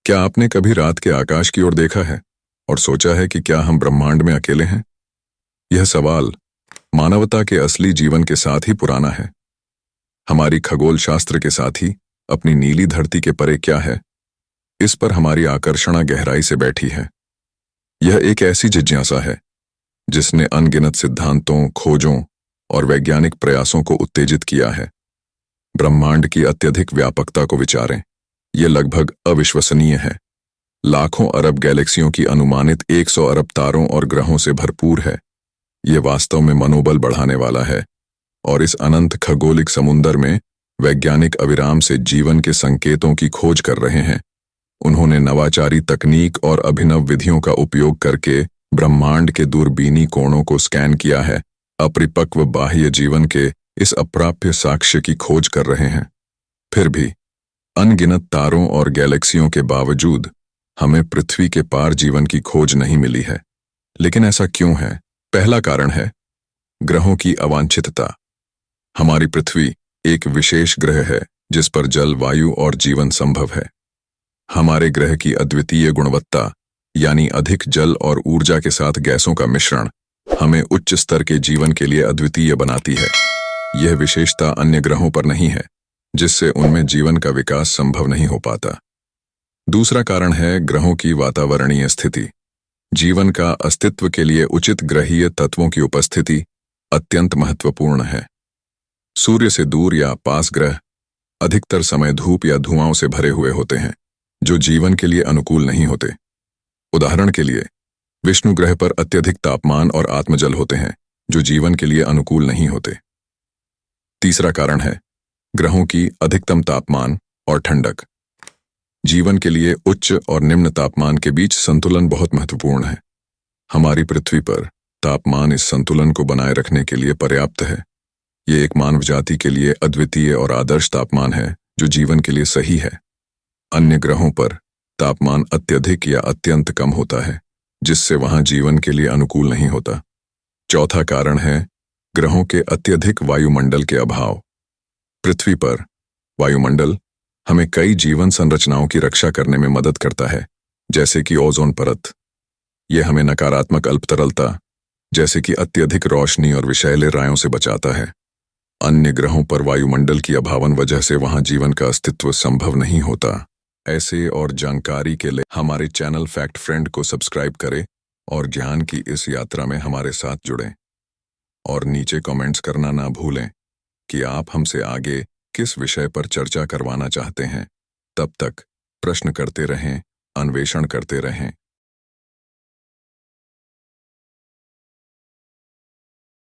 क्या आपने कभी रात के आकाश की ओर देखा है और सोचा है कि क्या हम ब्रह्मांड में अकेले हैं? यह सवाल मानवता के असली जीवन के साथ ही पुराना है। हमारी खगोल शास्त्र के साथ ही अपनी नीली धरती के परे क्या है, इस पर हमारी आकर्षणा गहराई से बैठी है। यह एक ऐसी जिज्ञासा है जिसने अनगिनत सिद्धांतों, खोजों और वैज्ञानिक प्रयासों को उत्तेजित किया है। ब्रह्मांड की अत्यधिक व्यापकता को विचारें, यह लगभग अविश्वसनीय है। लाखों अरब गैलेक्सियों की अनुमानित 100 अरब तारों और ग्रहों से भरपूर है। यह वास्तव में मनोबल बढ़ाने वाला है और इस अनंत खगोलिक समुंदर में वैज्ञानिक अविराम से जीवन के संकेतों की खोज कर रहे हैं। उन्होंने नवाचारी तकनीक और अभिनव विधियों का उपयोग करके ब्रह्मांड के दूरबीनी कोणों को स्कैन किया है, अपरिपक्व बाह्य जीवन के इस अप्राप्य साक्ष्य की खोज कर रहे हैं। फिर भी अनगिनत तारों और गैलेक्सियों के बावजूद हमें पृथ्वी के पार जीवन की खोज नहीं मिली है। लेकिन ऐसा क्यों है? पहला कारण है ग्रहों की अवांछितता। हमारी पृथ्वी एक विशेष ग्रह है जिस पर जल, वायु और जीवन संभव है। हमारे ग्रह की अद्वितीय गुणवत्ता, यानी अधिक जल और ऊर्जा के साथ गैसों का मिश्रण, हमें उच्च स्तर के जीवन के लिए अद्वितीय बनाती है। यह विशेषता अन्य ग्रहों पर नहीं है, जिससे उनमें जीवन का विकास संभव नहीं हो पाता। दूसरा कारण है ग्रहों की वातावरणीय स्थिति। जीवन का अस्तित्व के लिए उचित ग्रहीय तत्वों की उपस्थिति अत्यंत महत्वपूर्ण है। सूर्य से दूर या पास ग्रह अधिकतर समय धूप या धुआंओं से भरे हुए होते हैं, जो जीवन के लिए अनुकूल नहीं होते। उदाहरण के लिए, विष्णु ग्रह पर अत्यधिक तापमान और आत्मजल होते हैं, जो जीवन के लिए अनुकूल नहीं होते। तीसरा कारण है ग्रहों की अधिकतम तापमान और ठंडक। जीवन के लिए उच्च और निम्न तापमान के बीच संतुलन बहुत महत्वपूर्ण है। हमारी पृथ्वी पर तापमान इस संतुलन को बनाए रखने के लिए पर्याप्त है। ये एक मानव जाति के लिए अद्वितीय और आदर्श तापमान है जो जीवन के लिए सही है। अन्य ग्रहों पर तापमान अत्यधिक या अत्यंत कम होता है, जिससे वहां जीवन के लिए अनुकूल नहीं होता। चौथा कारण है ग्रहों के अत्यधिक वायुमंडल के अभाव। पृथ्वी पर वायुमंडल हमें कई जीवन संरचनाओं की रक्षा करने में मदद करता है, जैसे कि ओजोन परत। यह हमें नकारात्मक अल्पतरलता, जैसे कि अत्यधिक रोशनी और विषैले रायों से बचाता है। अन्य ग्रहों पर वायुमंडल की अभावन वजह से वहां जीवन का अस्तित्व संभव नहीं होता। ऐसे और जानकारी के लिए हमारे चैनल फैक्ट फ्रेंड को सब्सक्राइब करें और ज्ञान की इस यात्रा में हमारे साथ जुड़ें। और नीचे कमेंट्स करना ना भूलें कि आप हमसे आगे किस विषय पर चर्चा करवाना चाहते हैं। तब तक प्रश्न करते रहें, अन्वेषण करते रहें।